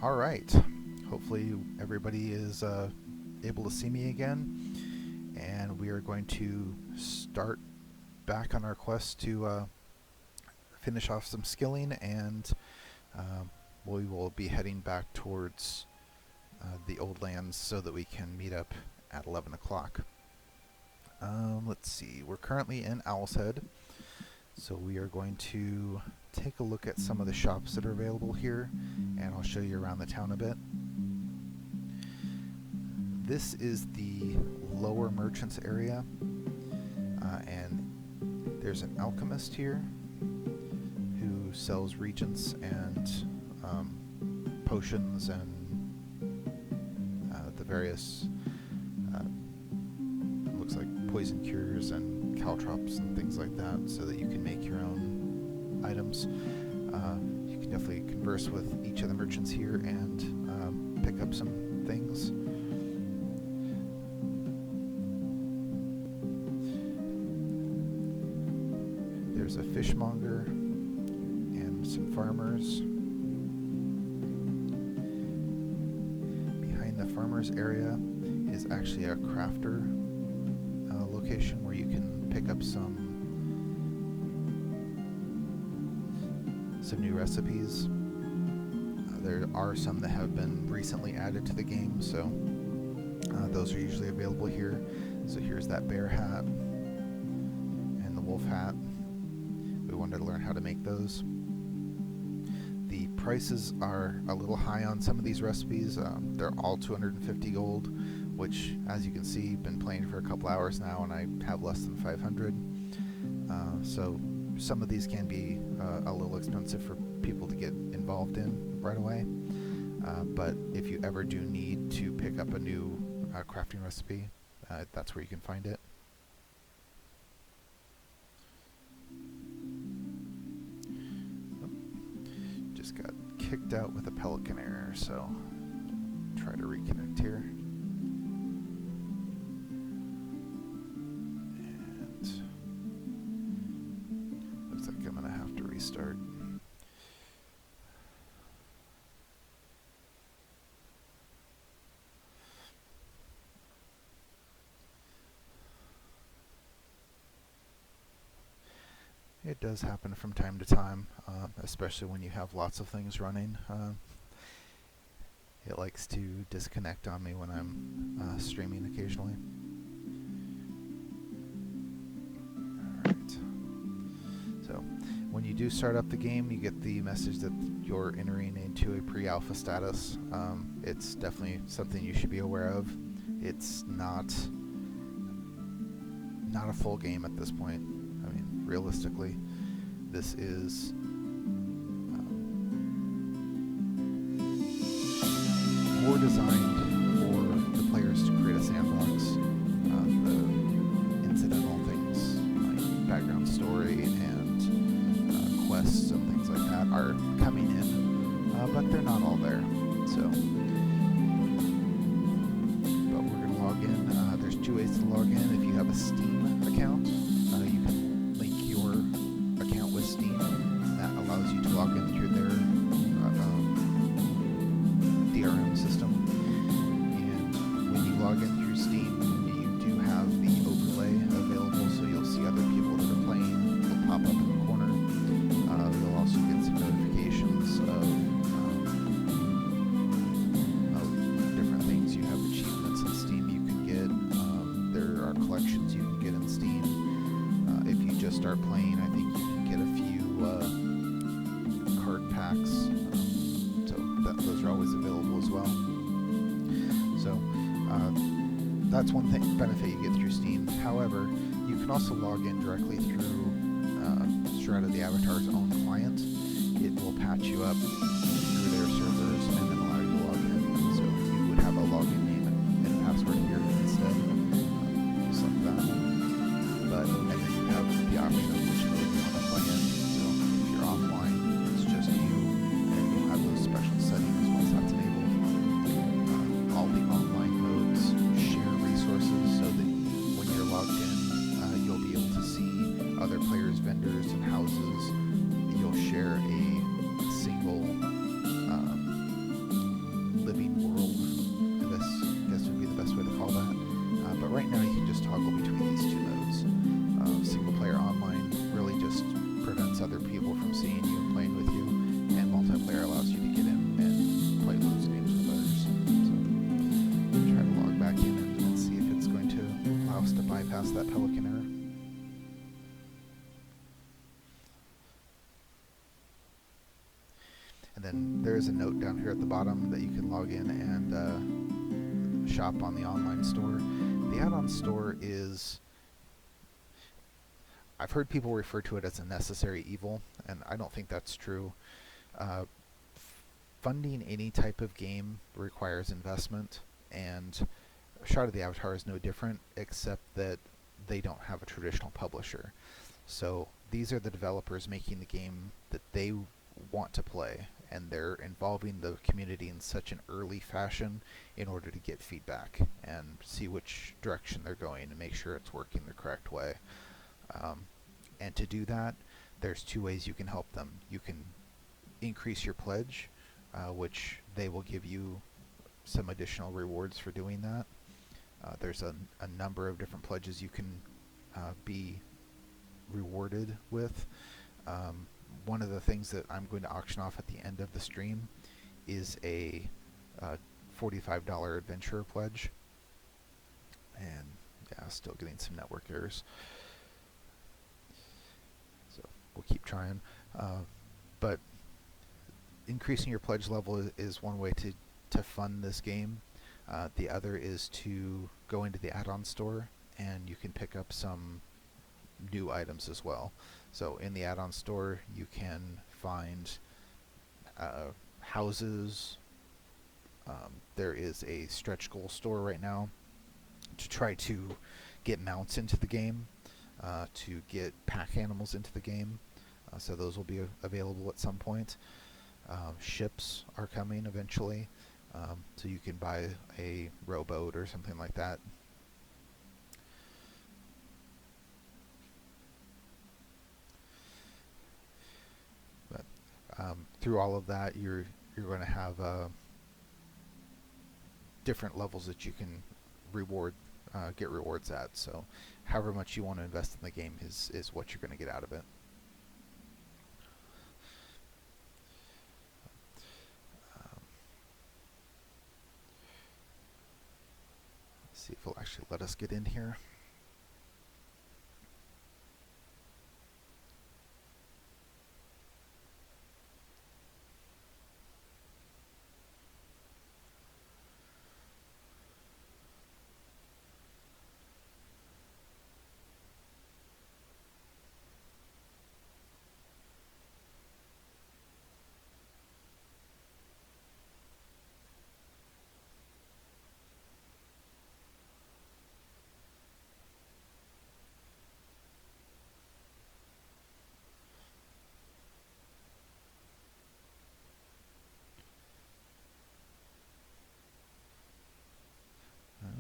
All right. Hopefully everybody is able to see me again, and we are going to start back on our quest to finish off some skilling, and we will be heading back towards the old lands so that we can meet up at 11 o'clock. Let's see. We're currently in Owl's Head, so we are going to take a look at some of the shops that are available here, and I'll show you around the town a bit. This is the lower merchants area, and there's an alchemist here who sells regents and potions and the various looks like poison cures and caltrops and things like that, so that you can make your own items. You can definitely converse with each of the merchants here and pick up some things. There's a fishmonger and some farmers. Behind the farmers area is actually a crafter location where you can pick up some new recipes. There are some that have been recently added to the game, so those are usually available here. So here's that bear hat and the wolf hat. We wanted to learn how to make those. The prices are a little high on some of these recipes. They're all 250 gold, which, as you can see, been playing for a couple hours now, and I have less than 500. So some of these can be a little expensive for people to get involved in right away. But if you ever do need to pick up a new crafting recipe, that's where you can find it. Just got kicked out with a pelican error, so try to reconnect here. And looks like I'm gonna have to restart. It does happen from time to time, especially when you have lots of things running. It likes to disconnect on me when I'm streaming occasionally. Alright. So, when you do start up the game, you get the message that you're entering into a pre-alpha status. It's definitely something you should be aware of. It's not a full game at this point. I mean, realistically, this is more designed for the players to create a sandbox. The incidental things like background story and quests and things like that are coming in, but they're not all there. So, but we're going to log in. There's two ways to log in. If you have a Steam account, you can link your account with Steam. That allows you to log in through their DRM system. And when you log in through Steam, you do have the overlay available, so you'll see other people that are playing. They'll pop up in the corner. You'll also get some notifications of different things. You have achievements in Steam you can get. There are collections you can get in Steam. If you just start playing, I think you can get a few card packs. Those are always available as well. So that's one thing benefit you get through Steam. However, you can also log in directly through Strata the Avatar's own client. It will patch you up through their servers and then allow you to log in. So you would have a login name and password here instead, just like that. But and then you have the option of which mode you want to play in. So if you're offline, it's just you, and you'll have those special settings once that's enabled. All the online modes share resources, so that when you're logged in, you'll be able to see other players' vendors and houses. You'll share a single other people from seeing you and playing with you, and multiplayer allows you to get in and play those games with others. So try to log back in and see if it's going to allow us to bypass that Pelican error. And then there's a note down here at the bottom that you can log in and shop on the online store. The add-on store is, I've heard people refer to it as a necessary evil, and I don't think that's true. Funding any type of game requires investment, and Shadow of the Avatar is no different, except that they don't have a traditional publisher. So these are the developers making the game that they want to play, and they're involving the community in such an early fashion in order to get feedback and see which direction they're going and make sure it's working the correct way. And to do that, there's two ways you can help them. You can increase your pledge, which they will give you some additional rewards for doing that. There's a number of different pledges you can be rewarded with. One of the things that I'm going to auction off at the end of the stream is a $45 adventurer pledge. And yeah, still getting some network errors. So we'll keep trying. But increasing your pledge level is one way to fund this game. The other is to go into the add-on store, and you can pick up some new items as well. So in the add-on store, you can find houses. There is a stretch goal store right now to try to get mounts into the game, to get pack animals into the game. So those will be available at some point. Ships are coming eventually, so you can buy a rowboat or something like that. But through all of that, you're going to have different levels that you can get rewards at. So however much you want to invest in the game is what you're going to get out of it. See if it'll actually let us get in here.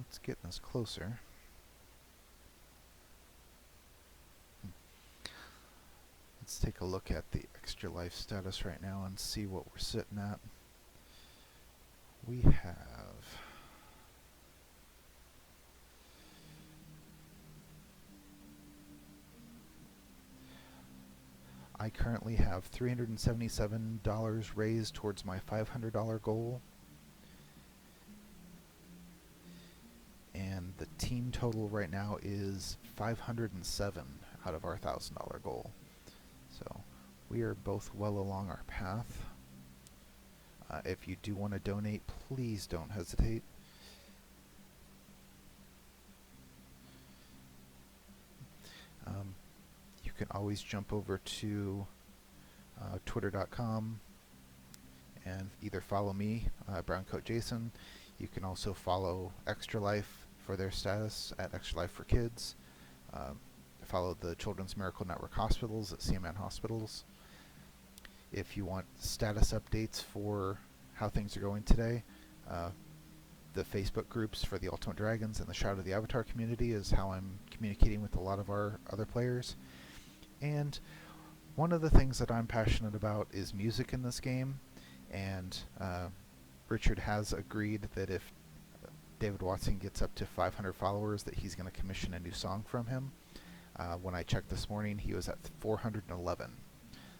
It's getting us closer. Let's take a look at the extra life status right now and see what we're sitting at. We have I currently have $377 raised towards my $500 goal. And the team total right now is 507 out of our $1,000 goal. So we are both well along our path. If you do want to donate, please don't hesitate. You can always jump over to twitter.com and either follow me, Browncoat Jason. You can also follow Extra Life for their status at Extra Life for Kids. Follow the Children's Miracle Network Hospitals at CMN Hospitals. If you want status updates for how things are going today, the Facebook groups for the Ultimate Dragons and the Shadow of the Avatar community is how I'm communicating with a lot of our other players. And one of the things that I'm passionate about is music in this game, and Richard has agreed that if David Watson gets up to 500 followers that he's going to commission a new song from him. When I checked this morning, he was at 411.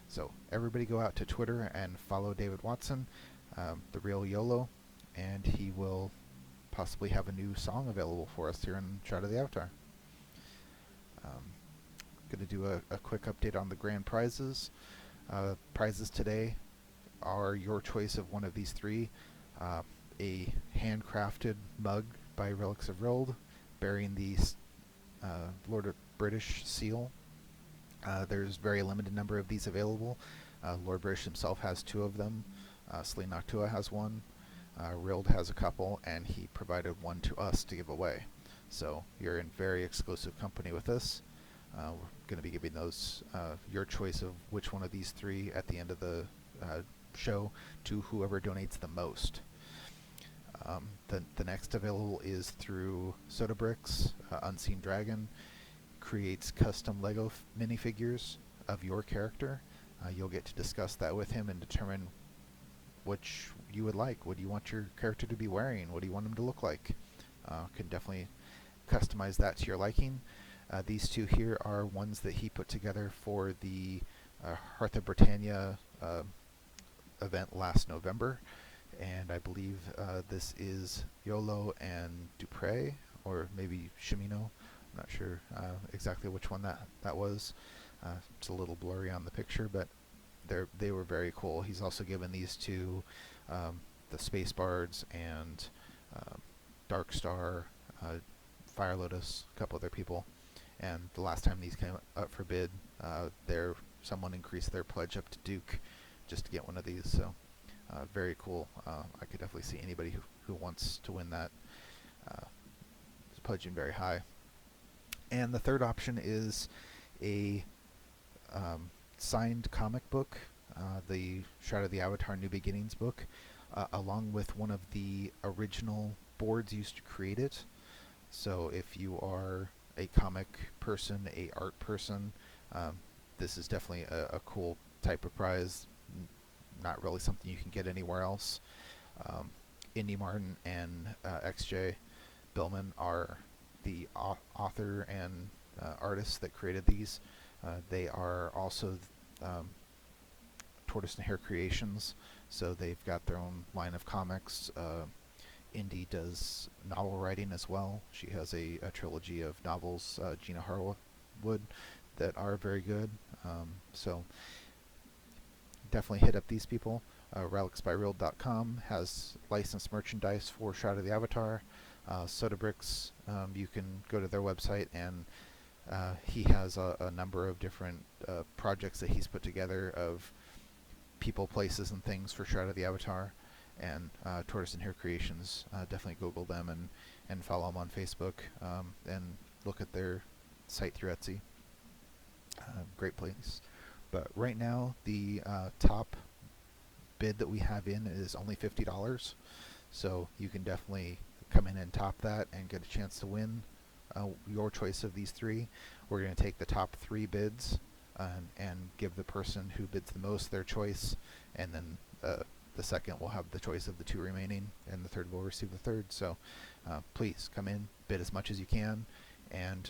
So everybody go out to Twitter and follow David Watson, the real YOLO, and he will possibly have a new song available for us here in Shadow of the Avatar. Going to do a quick update on the grand prizes. Prizes today are your choice of one of these three. A handcrafted mug by Relics of Rild bearing the Lord of British seal. There's very limited number of these available. Lord British himself has 2 of them. Selene Noctua has 1. Rild has a couple, and he provided 1 to us to give away. So you're in very exclusive company with us. We're going to be giving those your choice of which one of these 3 at the end of the show to whoever donates the most. The next available is through Sodabricks. Unseen Dragon creates custom Lego minifigures of your character. You'll get to discuss that with him and determine which you would like. What do you want your character to be wearing? What do you want him to look like? Can definitely customize that to your liking. These 2 here are ones that he put together for the Hearth of Britannia event last November, and I believe this is YOLO and Dupre, or maybe Shimino. I'm not sure exactly which one that was. It's a little blurry on the picture, but they were very cool. He's also given these to the Space Bards and Dark Star, Fire Lotus, a couple other people. And the last time these came up for bid, someone increased their pledge up to Duke just to get one of these. So very cool. I could definitely see anybody who wants to win that is pledging very high. And the third option is a signed comic book, the Shadow of the Avatar New Beginnings book, along with one of the original boards used to create it. So if you are a comic person, a art person, this is definitely a cool type of prize. Not really something you can get anywhere else. Indy Martin and XJ Billman are the author and artists that created these. They are also Tortoise and Hare Creations, so they've got their own line of comics. Indy does novel writing as well. She has a trilogy of novels, Gina Harwood, that are very good. So definitely hit up these people. Relicsbyrild.com has licensed merchandise for Shadow of the Avatar. Sodabricks, you can go to their website, and he has a number of different projects that he's put together of people, places, and things for Shadow of the Avatar. And Tortoise and Hare Creations, definitely Google them and follow them on Facebook, and look at their site through Etsy. Great place. But right now, the top bid that we have in is only $50, so you can definitely come in and top that and get a chance to win your choice of these 3. We're going to take the top 3 bids and give the person who bids the most their choice, and then the second will have the choice of the 2 remaining, and the third will receive the third. So please come in, bid as much as you can, and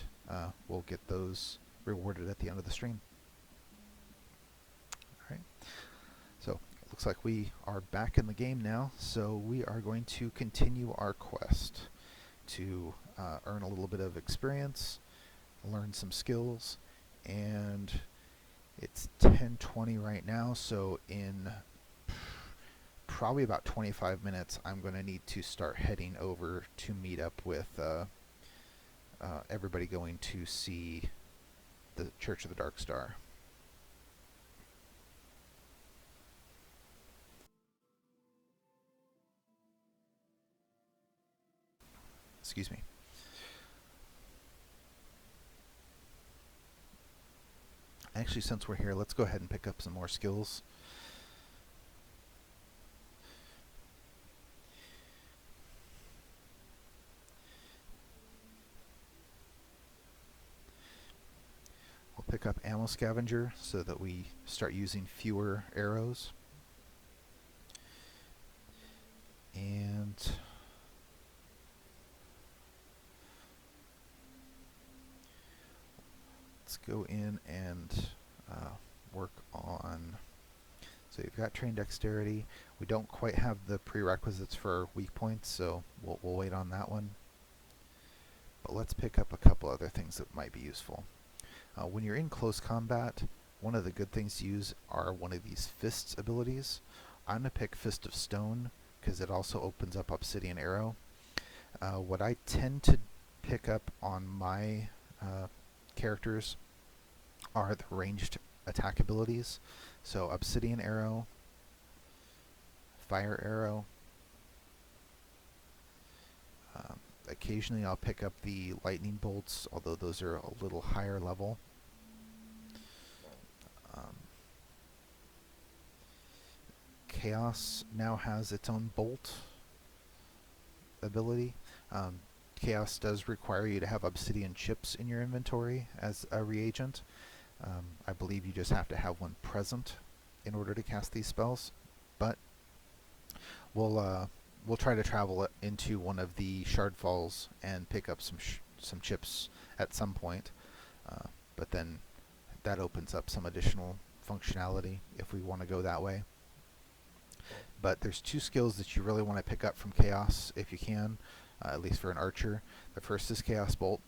we'll get those rewarded at the end of the stream. Alright, so it looks like we are back in the game now, so we are going to continue our quest to earn a little bit of experience, learn some skills, and it's 10:20 right now, so in probably about 25 minutes I'm going to need to start heading over to meet up with everybody going to see the Church of the Dark Star. Excuse me. Actually, since we're here, let's go ahead and pick up some more skills. We'll pick up Ammo Scavenger so that we start using fewer arrows. And let's go in and work on... So you've got trained dexterity. We don't quite have the prerequisites for weak points, so we'll wait on that one. But let's pick up a couple other things that might be useful. When you're in close combat, one of the good things to use are one of these Fists abilities. I'm going to pick Fist of Stone because it also opens up Obsidian Arrow. What I tend to pick up on my characters are the ranged attack abilities. So Obsidian Arrow, Fire Arrow. Occasionally I'll pick up the Lightning Bolts, although those are a little higher level. Chaos now has its own Bolt ability. Chaos does require you to have obsidian chips in your inventory as a reagent. I believe you just have to have one present in order to cast these spells, but we'll try to travel into one of the Shard Falls and pick up some chips at some point, but then that opens up some additional functionality if we want to go that way. But there's two skills that you really want to pick up from Chaos if you can, at least for an archer. The first is Chaos Bolt,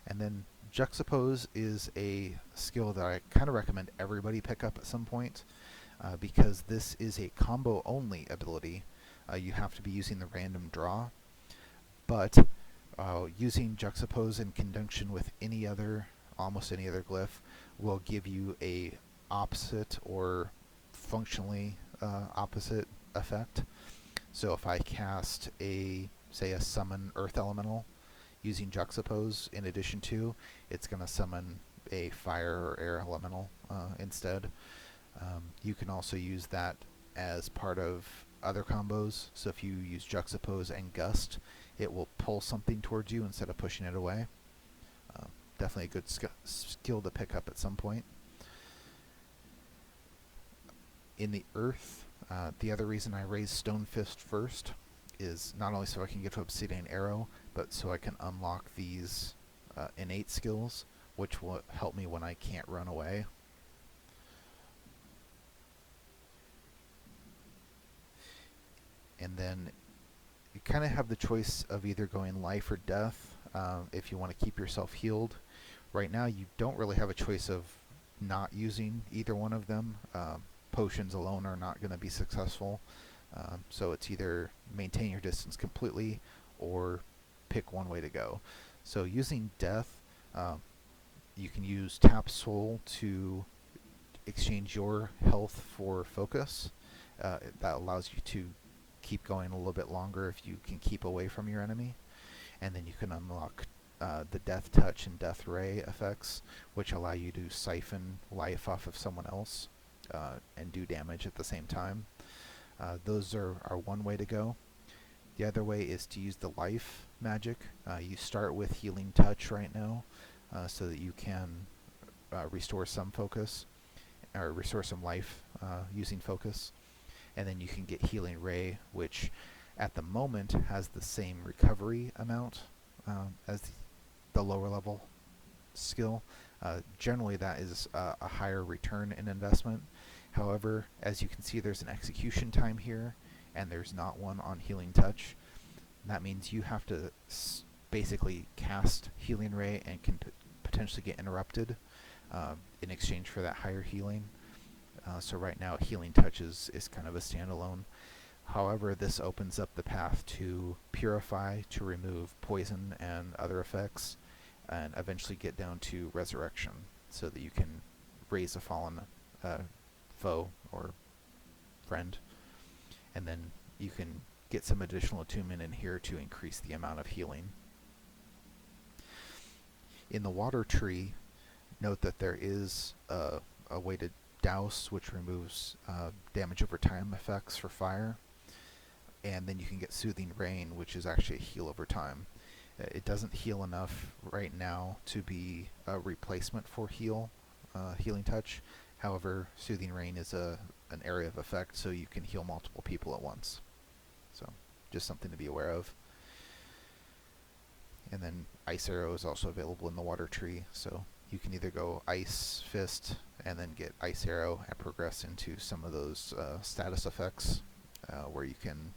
and then Juxtapose is a skill that I kind of recommend everybody pick up at some point, because this is a combo-only ability. You have to be using the random draw, but using Juxtapose in conjunction with almost any other glyph will give you a opposite or functionally opposite effect. So if I cast say a summon Earth Elemental using Juxtapose in addition to, it's going to summon a Fire or Air Elemental instead. You can also use that as part of other combos. So if you use Juxtapose and Gust, it will pull something towards you instead of pushing it away. Definitely a good skill to pick up at some point. In the Earth, the other reason I raise Stone Fist first is not only so I can get to Obsidian Arrow, but so I can unlock these innate skills, which will help me when I can't run away. And then you kind of have the choice of either going life or death if you want to keep yourself healed. Right now you don't really have a choice of not using either one of them. Potions alone are not going to be successful, so it's either maintain your distance completely or pick one way to go. So using death, you can use Tap Soul to exchange your health for focus. That allows you to keep going a little bit longer if you can keep away from your enemy, and then you can unlock the Death Touch and Death Ray effects, which allow you to siphon life off of someone else and do damage at the same time. Those are one way to go. The other way is to use the life magic. You start with Healing Touch right now, so that you can restore some focus, or restore some life using focus. And then you can get Healing Ray, which at the moment has the same recovery amount as the lower level skill. Generally that is a higher return in investment. However, as you can see, there's an execution time here, and there's not one on Healing Touch. That means you have to basically cast Healing Ray and can potentially get interrupted in exchange for that higher healing. So right now Healing Touch is kind of a standalone. However, this opens up the path to Purify, to remove poison and other effects, and eventually get down to Resurrection, so that you can raise a fallen foe or friend, and then you can get some additional attunement in here to increase the amount of healing. In the Water Tree, note that there is a way to Douse, which removes damage over time effects for fire, and then you can get Soothing Rain, which is actually a heal over time. It doesn't heal enough right now to be a replacement for Healing Touch. However, Soothing Rain is an area of effect, so you can heal multiple people at once. So, just something to be aware of. And then Ice Arrow is also available in the Water Tree, so you can either go Ice Fist and then get Ice Arrow and progress into some of those status effects where you can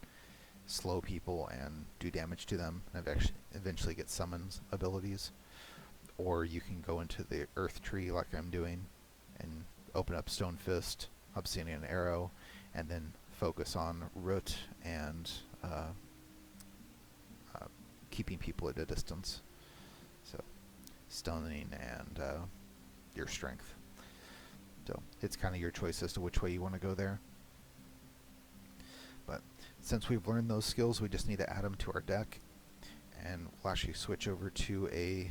slow people and do damage to them and eventually get summons abilities. Or you can go into the Earth Tree like I'm doing and open up Stone Fist, Obsidian Arrow, and then focus on Root and keeping people at a distance. So stoning and your strength. So it's kind of your choice as to which way you want to go there. But since we've learned those skills, we just need to add them to our deck, and we'll actually switch over to a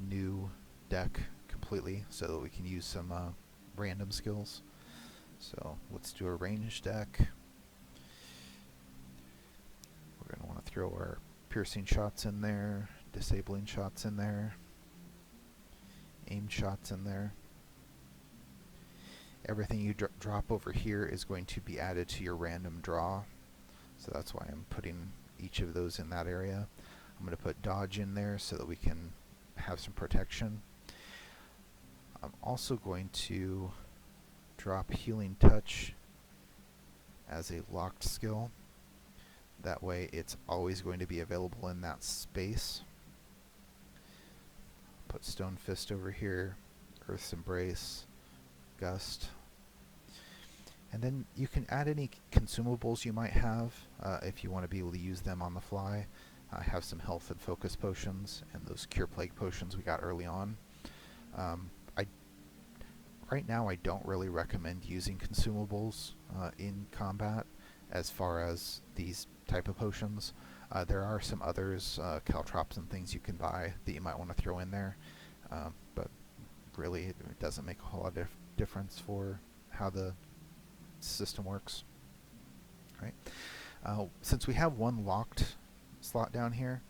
new deck completely so that we can use some random skills. So let's do a ranged deck. We're going to want to throw our piercing shots in there, disabling shots in there, aimed shots in there. Everything you drop over here is going to be added to your random draw, so that's why I'm putting each of those in that area. I'm going to put dodge in there so that we can have some protection. I'm also going to drop healing touch as a locked skill. That way it's always going to be available in that space. Put Stone Fist over here, Earth's Embrace, Gust. And then you can add any consumables you might have if you want to be able to use them on the fly. I have some health and focus potions and those cure plague potions we got early on. Right now I don't really recommend using consumables in combat as far as these type of potions. There are some others, caltrops and things you can buy that you might want to throw in there, but really it doesn't make a whole lot of difference for how the system works. Right. Since we have one locked slot down here,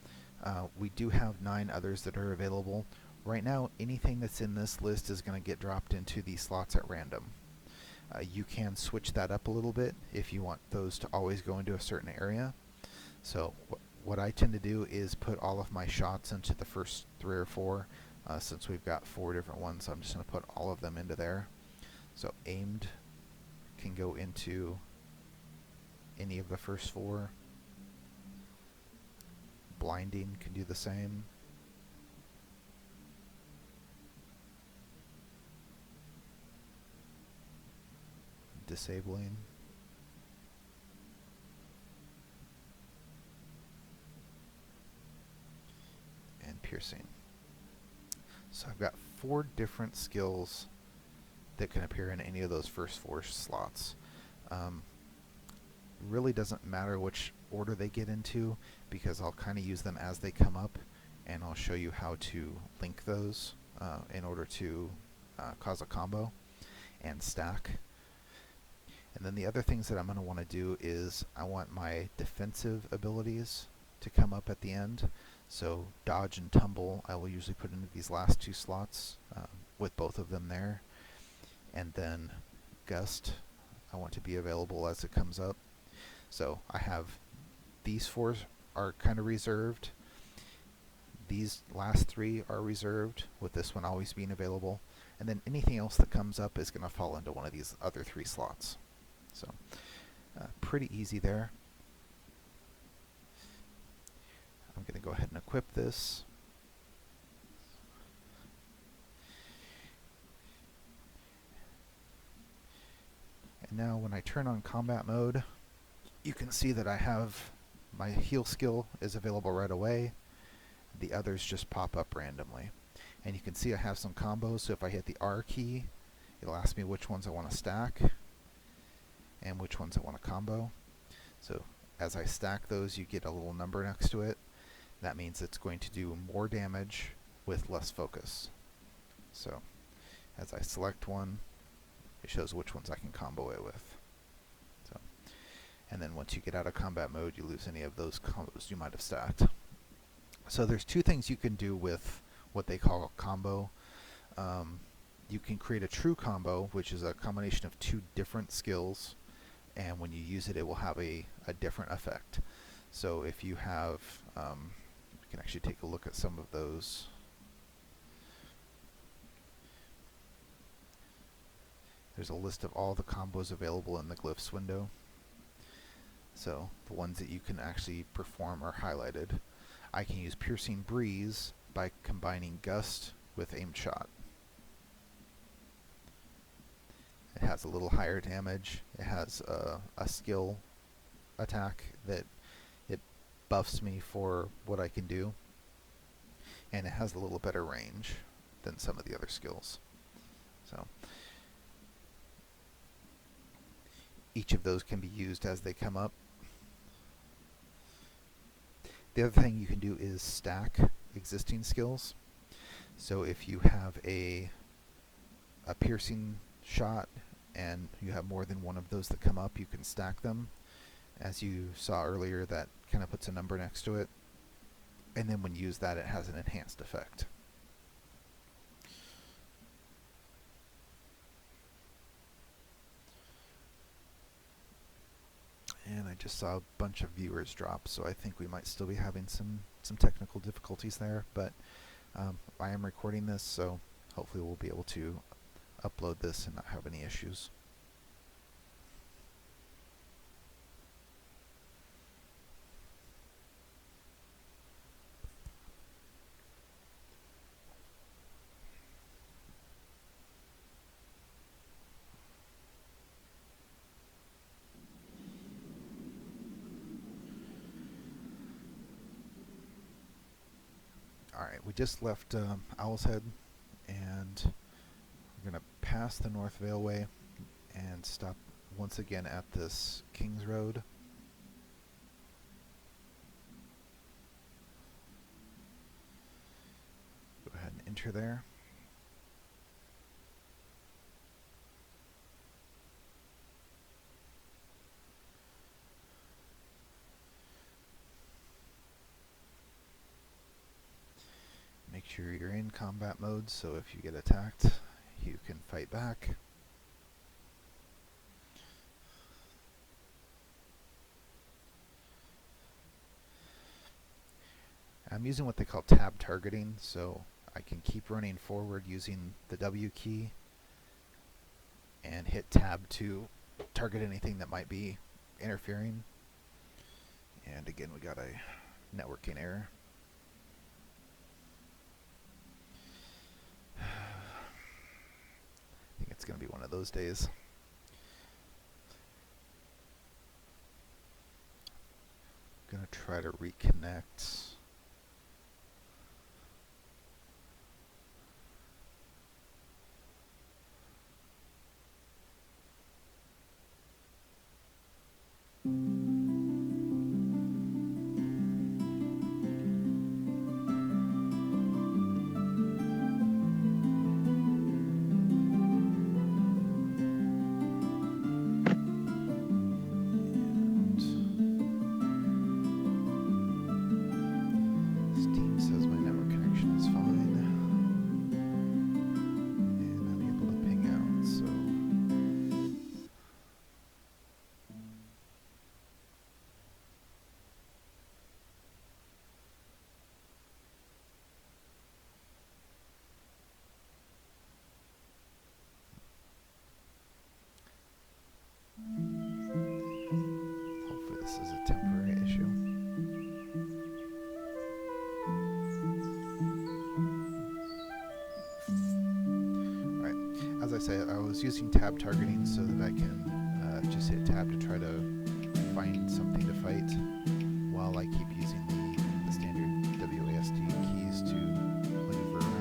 we do have 9 others that are available. Right now, anything that's in this list is going to get dropped into these slots at random. You can switch that up a little bit if you want those to always go into a certain area. So what I tend to do is put all of my shots into the first 3 or 4. Since we've got 4 different ones, I'm just going to put all of them into there. So aimed can go into any of the first 4. Blinding can do the same. Disabling. And piercing. So I've got 4 different skills that can appear in any of those first 4 slots. Really doesn't matter which order they get into, because I'll kind of use them as they come up, and I'll show you how to link those in order to cause a combo and stack. And then the other things that I'm going to want to do is I want my defensive abilities to come up at the end. So dodge and tumble I will usually put into these last 2 slots with both of them there. And then gust I want to be available as it comes up. So I have these 4 are kind of reserved. These last 3 are reserved, with this one always being available. And then anything else that comes up is going to fall into one of these other 3 slots. So pretty easy there. I'm going to go ahead and equip this. And now when I turn on combat mode, you can see that I have my heal skill is available right away. The others just pop up randomly. And you can see I have some combos, so if I hit the R key, it'll ask me which ones I want to stack and which ones I want to combo. So as I stack those, you get a little number next to it. That means it's going to do more damage with less focus. So as I select one, it shows which ones I can combo it with. So, and then once you get out of combat mode, you lose any of those combos you might have stacked. So there's 2 things you can do with what they call a combo. You can create a true combo, which is a combination of 2 different skills, and when you use it, it will have a different effect. So if you have, you can actually take a look at some of those. there's a list of all the combos available in the glyphs window. So the ones that you can actually perform are highlighted. I can use Piercing Breeze by combining Gust with Aimed Shot. It has a little higher damage. It has a skill attack that it buffs me for what I can do. And it has a little better range than some of the other skills. So each of those can be used as they come up. The other thing you can do is stack existing skills. So if you have a piercing shot and you have more than one of those that come up, you can stack them. As you saw earlier, that kind of puts a number next to it. And then when you use that, it has an enhanced effect. And I just saw a bunch of viewers drop, so I think we might still be having some technical difficulties there. But I am recording this, so hopefully we'll be able to upload this and not have any issues. Alright, we just left Owl's Head, and we're going to pass the North Veilway and stop once again at this King's Road. Go ahead and enter there. Make sure you're in combat mode, so if you get attacked, you can fight back. I'm using what they call tab targeting, so I can keep running forward using the W key and hit tab to target anything that might be interfering. And again, we got a networking error. I think it's going to be one of those days. I'm going to try to reconnect. This is a temporary issue. Alright, as I say, I was using tab targeting so that I can just hit tab to try to find something to fight while I keep using the standard WASD keys to maneuver around.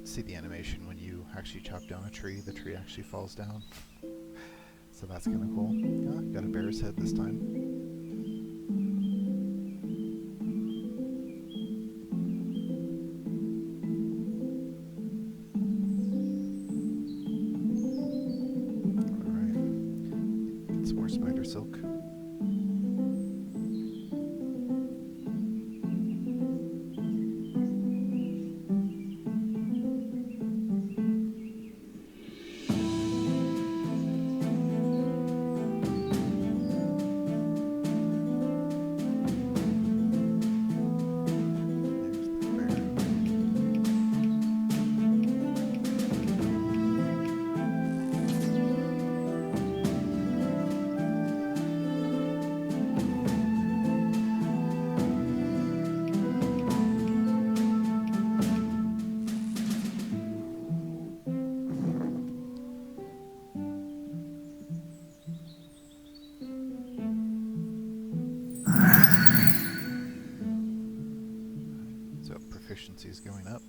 See the animation when you actually chop down a tree, the tree actually falls down. So that's kind of cool. Got a bear's head this time. efficiency is going up.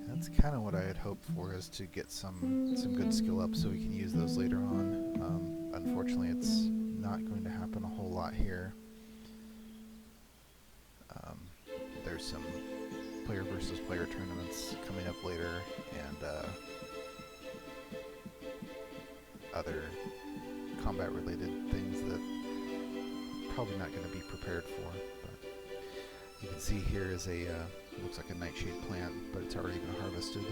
That's kind of what I had hoped for, is to get some good skill up so we can use those later on. Unfortunately, it's not going to happen a whole lot here. There's some player versus player tournaments coming up later, and other combat related things that I'm probably not going to be prepared for. But you can see here is a looks like a nightshade plant, but it's already been harvested.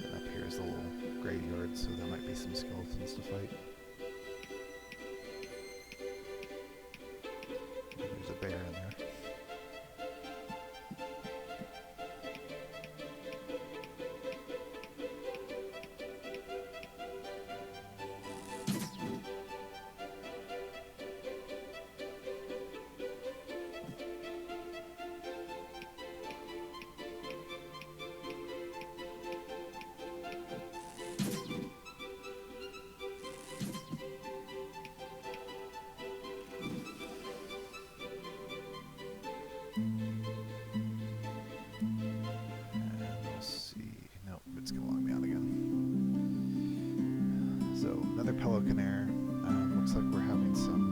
And up here is the little graveyard, so there might be some skeletons to fight. There's a bear in there. Pelican-air. Looks like we're having some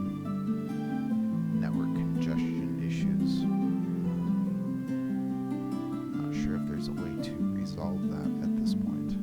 network congestion issues. Not sure if there's a way to resolve that at this point.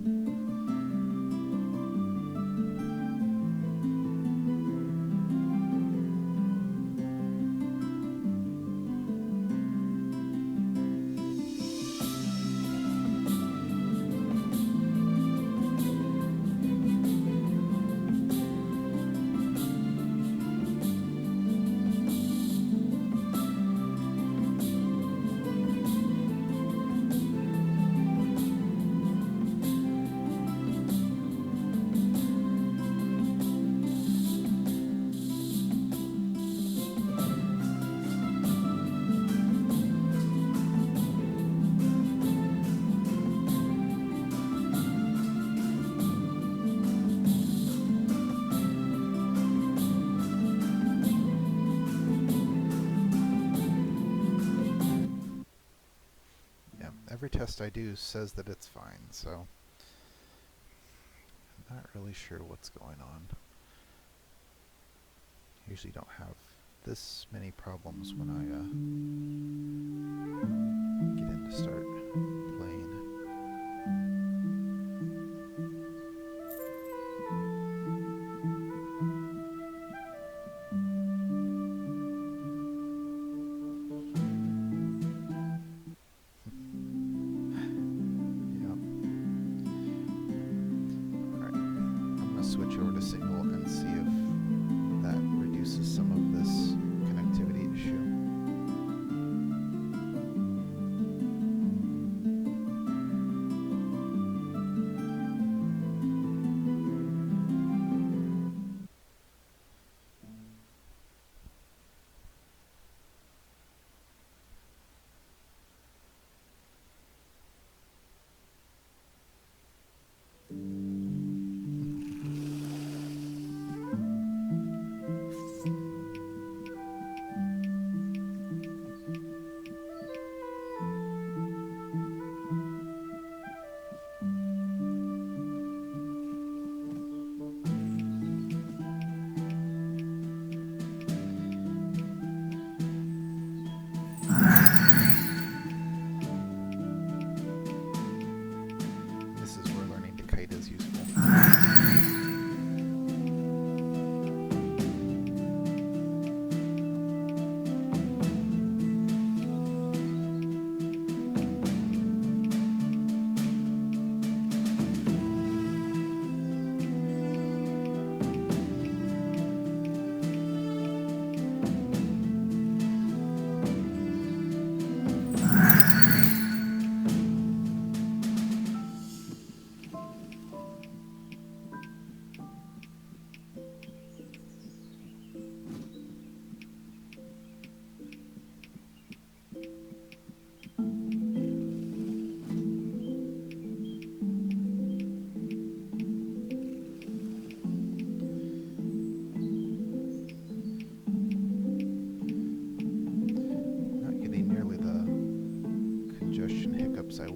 Every test I do says that it's fine, so I'm not really sure what's going on. Usually don't have this many problems when I get in to start playing. Switch over to single and see if that reduces some of this connectivity issue.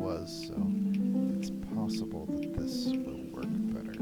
was, so it's possible that this will work better.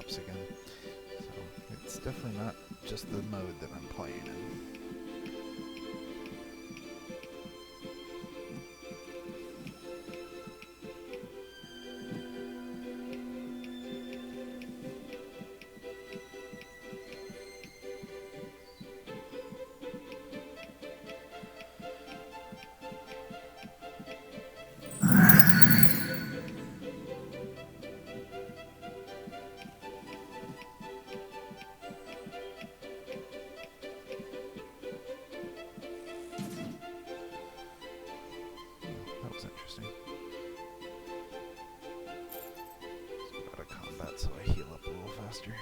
Again. So it's definitely not just the mode that I'm playing in. Interesting. Let's go out of combat so I heal up a little faster.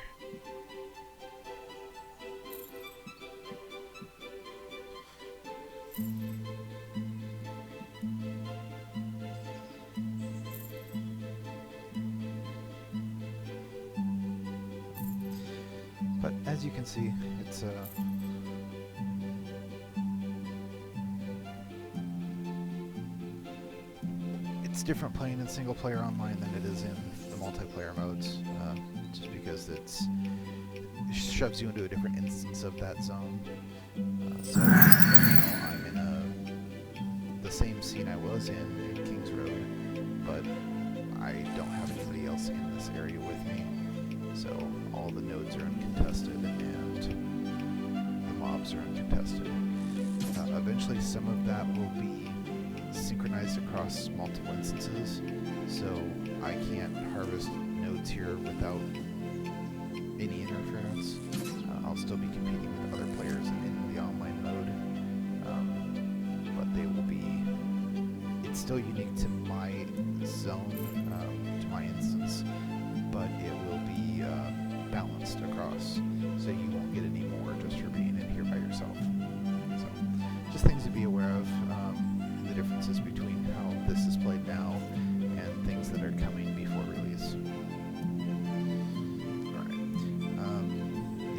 But as you can see, it's different playing in single player online than it is in the multiplayer modes, just because it shoves you into a different instance of that zone. So right now I'm in the same scene I was in Kings Road, but I don't have anybody else in this area with me, so all the nodes are uncontested and the mobs are uncontested. Eventually some of that will be synchronized across multiple instances, so I can't harvest nodes here without any interference. I'll still be competing with other players in the online mode, but they will be, it's still unique to my zone, to my instance, but it will be balanced across, so you won't get any more just for being in here by yourself. So just things to be aware of. The differences between how this is played now and things that are coming before release. Alright.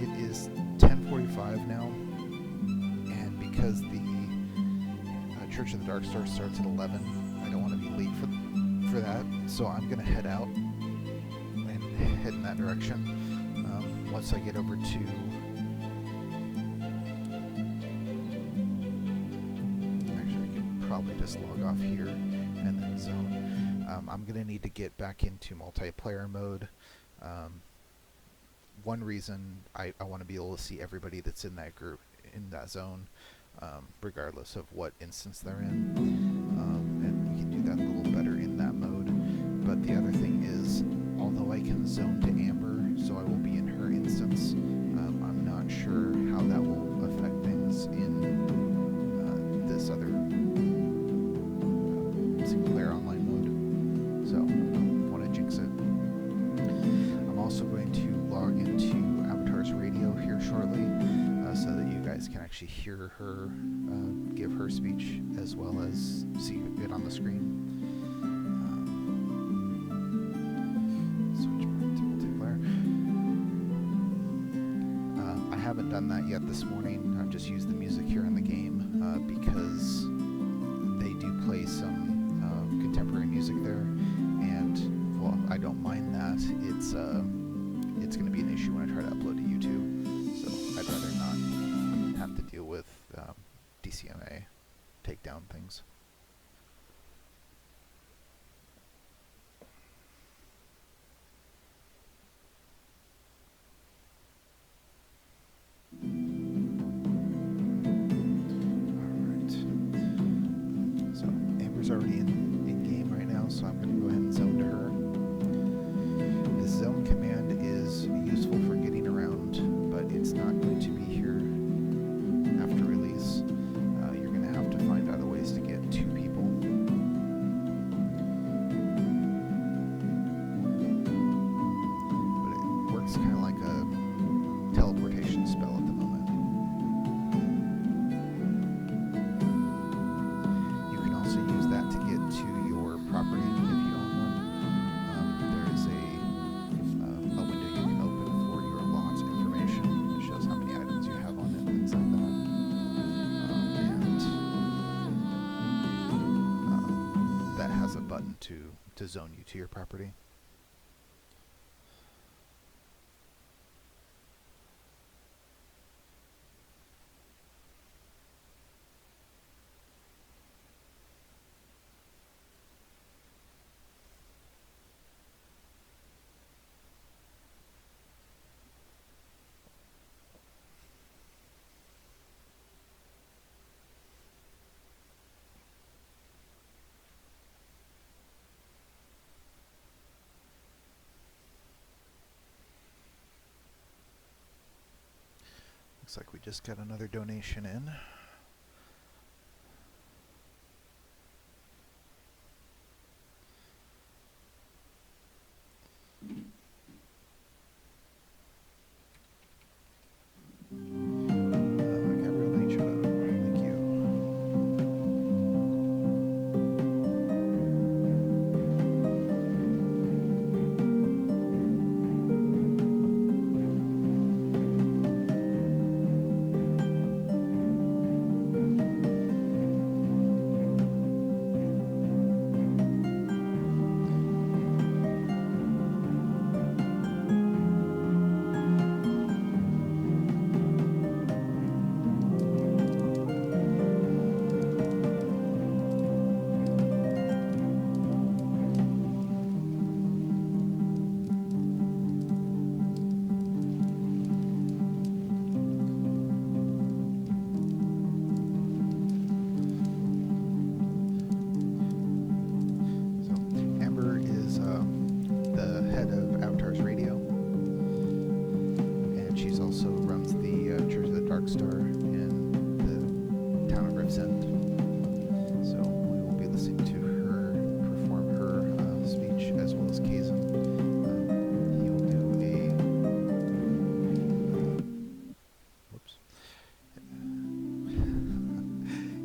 It is 10:45 now, and because the Church of the Darkstar starts at 11, I don't want to be late for that, so I'm going to head out and head in that direction. Once I get over to probably just log off here and then zone. I'm going to need to get back into multiplayer mode. One reason I want to be able to see everybody that's in that group, in that zone, regardless of what instance they're in. And we can do that a little better in that mode. But the other thing is, although I can zone to Amber, so I will be in her instance, I'm not sure how that will affect things in this other single-player online mode, so I don't want to jinx it. I'm also going to log into Avatar's radio here shortly, so that you guys can actually hear her give her speech, as well as see it on the screen. Switch back to multiplayer. I haven't done that yet this morning. I've just used the music here in the game, because they do play some contemporary music there, and well, I don't mind that. It's going to be an issue when I try to upload to YouTube, so I'd rather not have to deal with DCMA takedown things. Already in game right now, so I'm going to go ahead and zone to her. This zone command is useful for getting around, but it's not going to be here after release. You're going to have to find other ways to get to people. But it works kind of like a teleportation spell at the moment. Property, if you own one. There is a window you can open for your lot information. It shows how many items you have on it, things like that. And that has a button to zone you to your property. Looks like we just got another donation in. Gabriel Nature, thank you.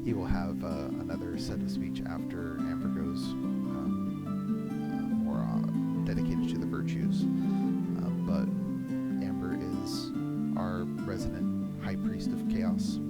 He will have another set of speech after Amber goes more dedicated to the virtues. But Amber is our resident high priest of chaos.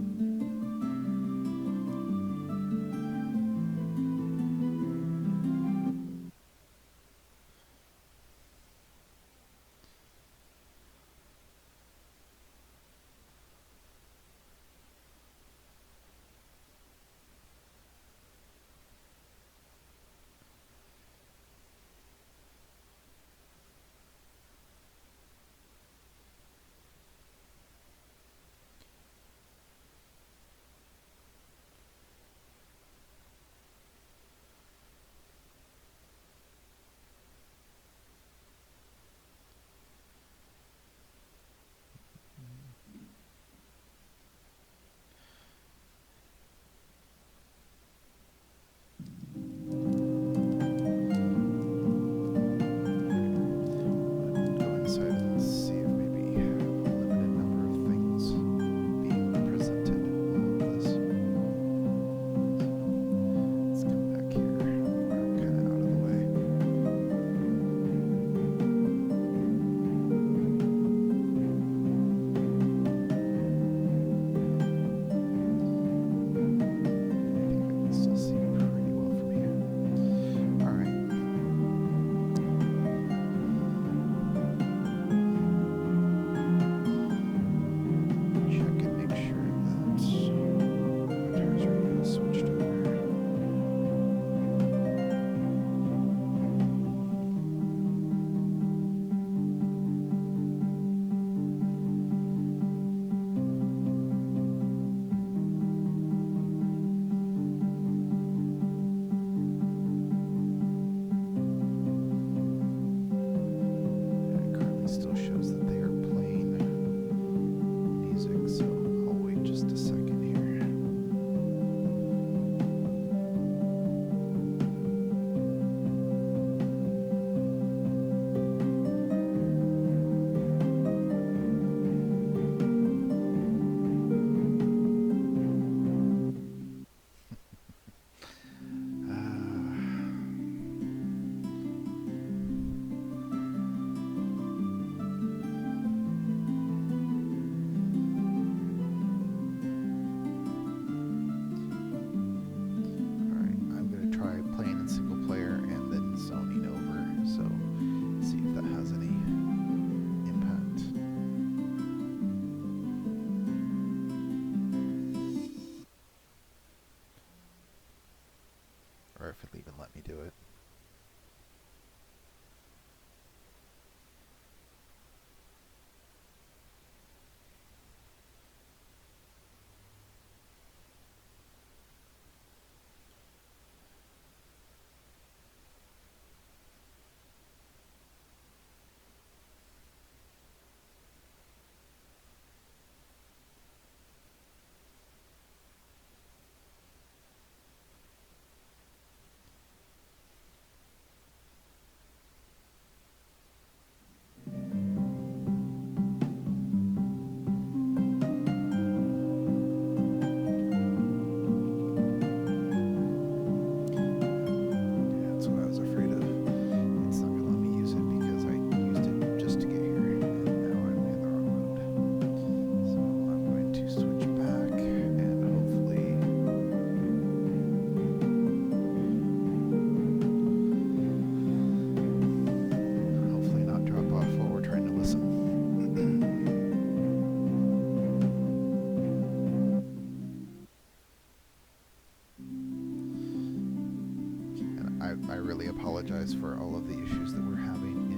apologize for all of the issues that we're having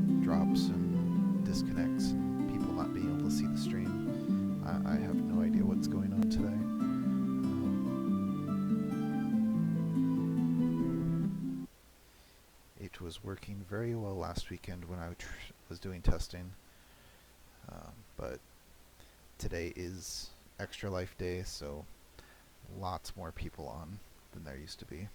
in drops and disconnects and people not being able to see the stream. I have no idea what's going on today. It was working very well last weekend when I was doing testing, but today is Extra Life Day, so lots more people on than there used to be.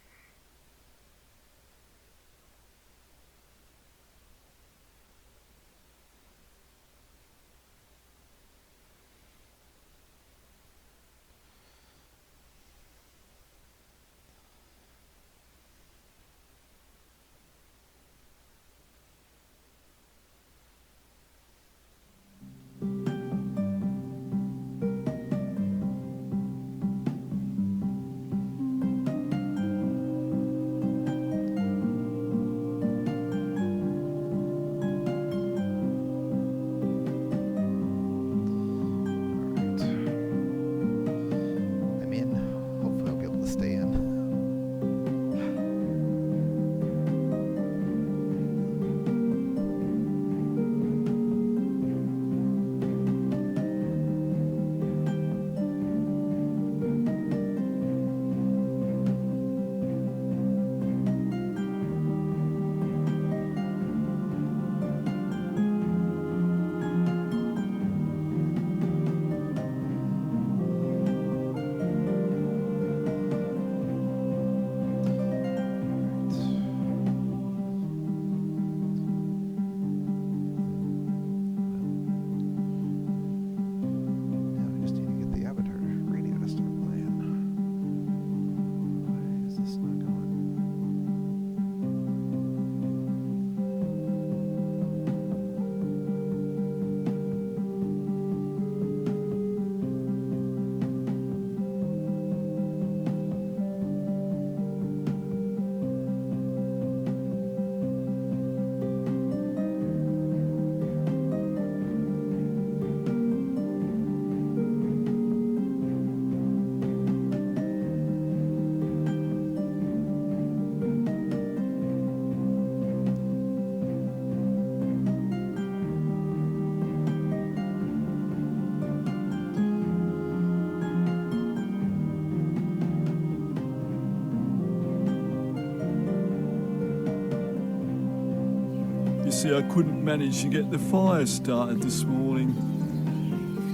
See, I couldn't manage to get the fire started this morning.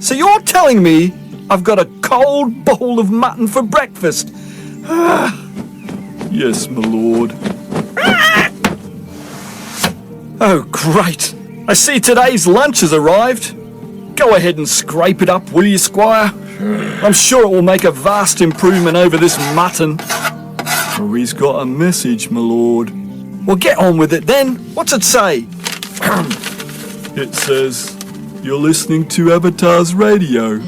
So you're telling me I've got a cold bowl of mutton for breakfast? Yes, my lord. Oh, great. I see today's lunch has arrived. Go ahead and scrape it up, will you, Squire? I'm sure it will make a vast improvement over this mutton. Oh, he's got a message, my lord. Well, get on with it then. What's it say? It says, you're listening to Avatar's radio.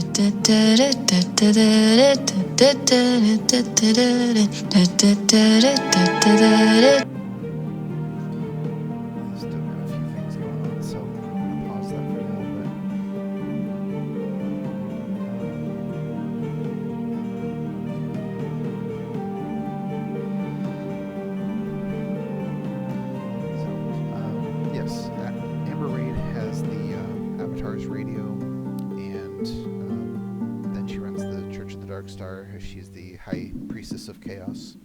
She's the High Priestess of Chaos.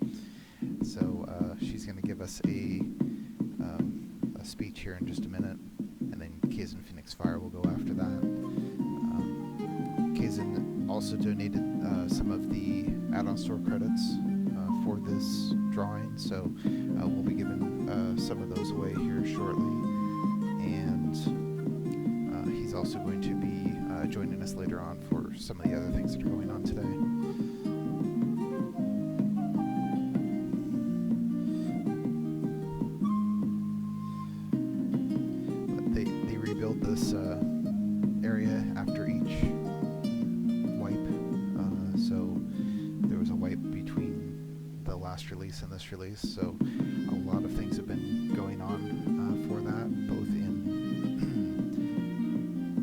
So she's going to give us a speech here in just a minute, and then Kazin Phoenix Fire will go after that. Kazin also donated some of the add-on store credits for this drawing, so we'll be giving some of those away here shortly. And he's also going to be joining us later on for some of the other things that are going on today. This area after each wipe, so there was a wipe between the last release and this release, so a lot of things have been going on for that, both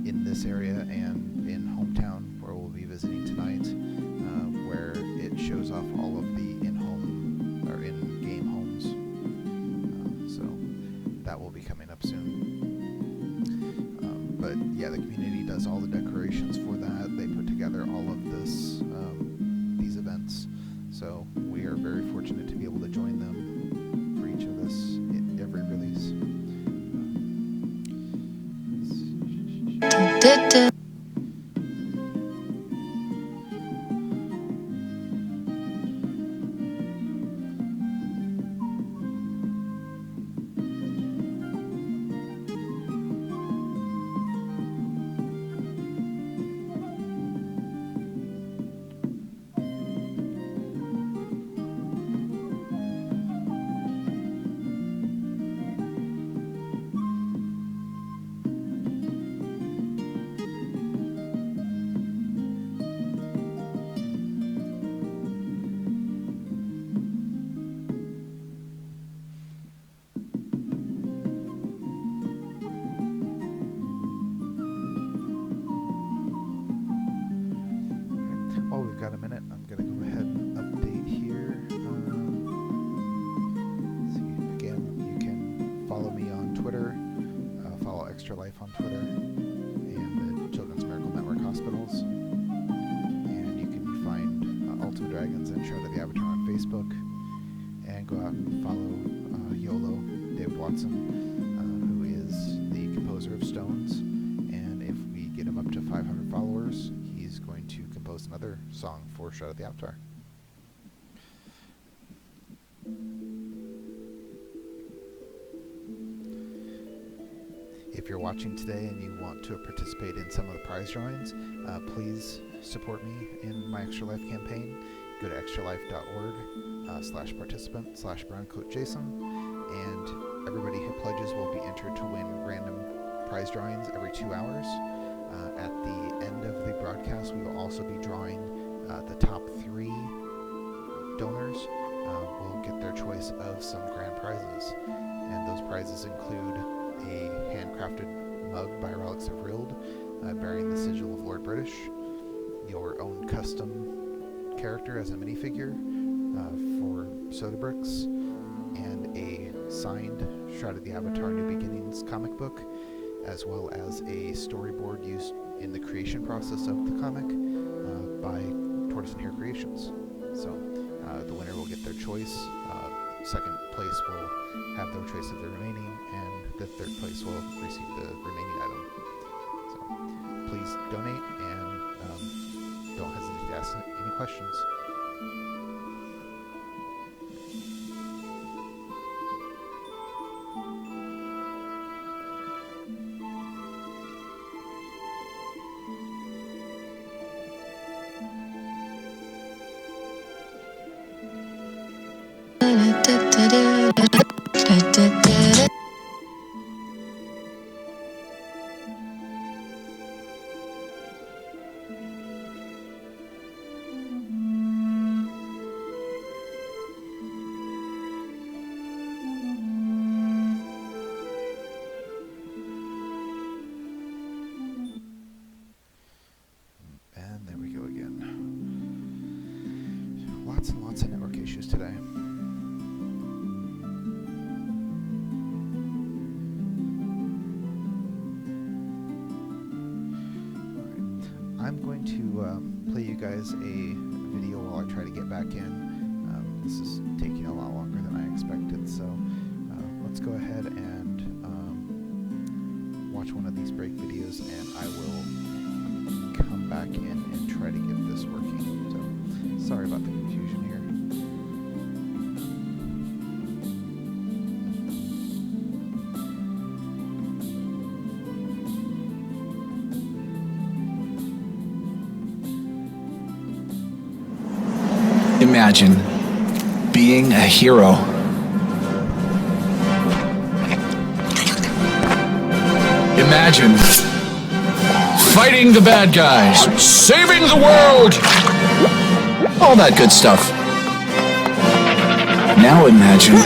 in this area and in Hometown, where we'll be visiting tonight, where it shows off all of the in-home but yeah, the community does all the decorations for that. They put together all of these events. So we are very fortunate to be able to join them for each of this every release. While we've got a minute, I'm going to go ahead and update here. See, again, you can follow me on Twitter, follow Extra Life on Twitter, and the Children's Miracle Network Hospitals. And you can find Ultima Dragons and Shroud of the Avatar on Facebook. And go out and follow YOLO, David Watson, who is the composer of Stones. And if we get him up to 500 followers, he's going to compose another song for Shroud of the Avatar. If you're watching today and you want to participate in some of the prize drawings, please support me in my Extra Life campaign. Go to extralife.org/participant/browncoatjason, and everybody who pledges will be entered to win random prize drawings every 2 hours. At the end of the broadcast, we will also be drawing the top 3 donors. Will get their choice of some grand prizes, and those prizes include a handcrafted mug by Relics of Rild, bearing the sigil of Lord British, your own custom character as a minifigure for Sodabricks, and a signed Shroud of the Avatar New Beginnings comic book, as well as a storyboard used in the creation process of the comic by Tortoise and Hare Creations. So the winner will get their choice. Second place will have their choice of the remaining, and the third place will receive the remaining item. So please donate, and don't hesitate to ask any questions. And there we go again. Lots and lots of network issues today. I'm going to play you guys a video while I try to get back in. This is taking a lot longer than I expected, so let's go ahead and watch one of these break videos, and I will come back in and try to get this working. So sorry about the confusion here. Imagine being a hero. Imagine fighting the bad guys, saving the world, all that good stuff. Now imagine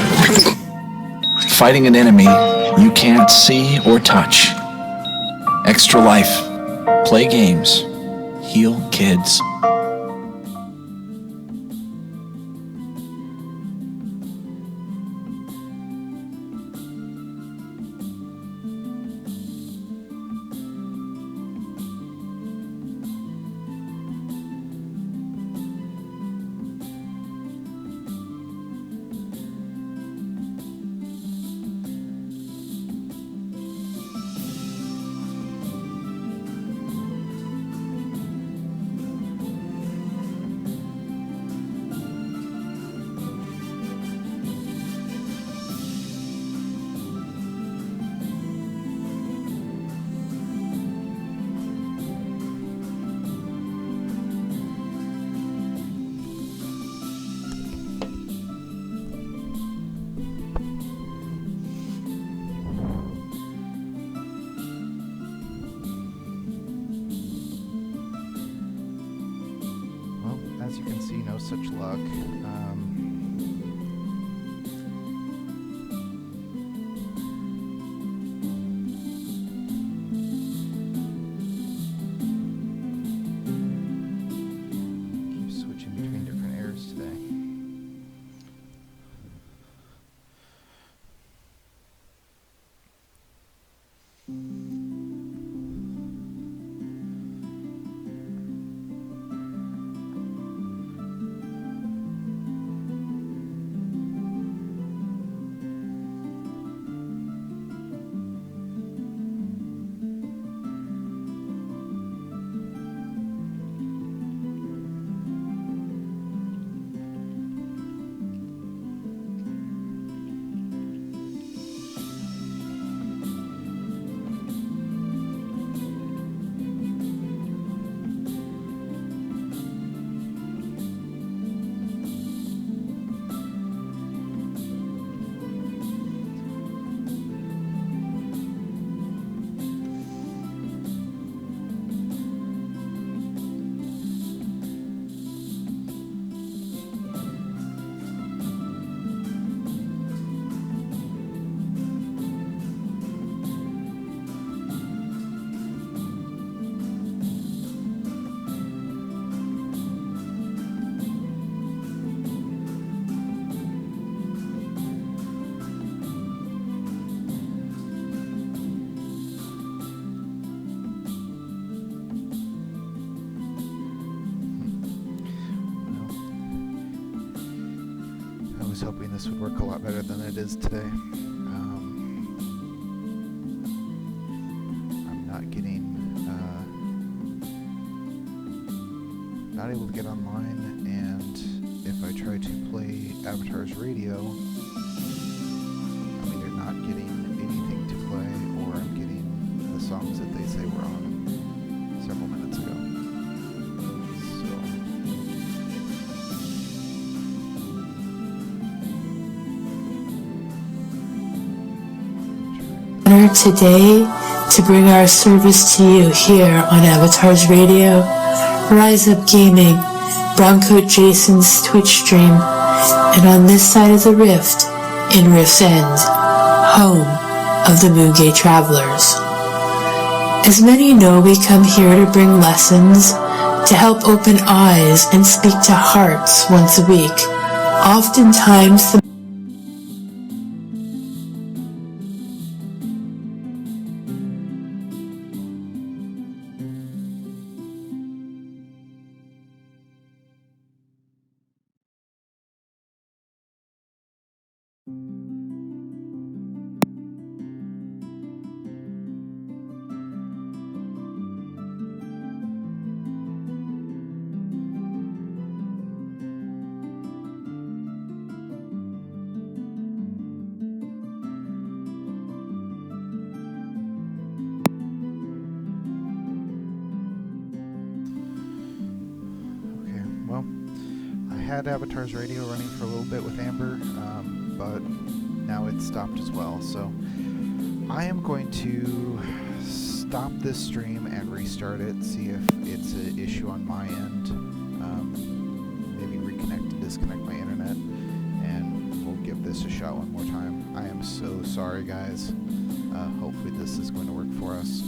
fighting an enemy you can't see or touch. Extra Life. Play games. Heal kids. such luck. Keep switching between different errors today. I was hoping this would work a lot better than it is today. I'm not getting, not able to get online, and if I try to play Avatar's radio, I'm either not getting anything to play, or I'm getting the songs that they say were on several minutes ago. Today to bring our service to you here on Avatar's Radio, Rise Up Gaming, Browncoat Jason's Twitch stream, and on this side of the rift, in Rift's End, home of the Moongate Travelers. As many know, we come here to bring lessons, to help open eyes and speak to hearts once a week. Oftentimes, the had Avatar's Radio running for a little bit with Amber, but now it's stopped as well. So I am going to stop this stream and restart it, see if it's an issue on my end. Maybe reconnect and disconnect my internet, and we'll give this a shot one more time. I am so sorry, guys. Hopefully this is going to work for us.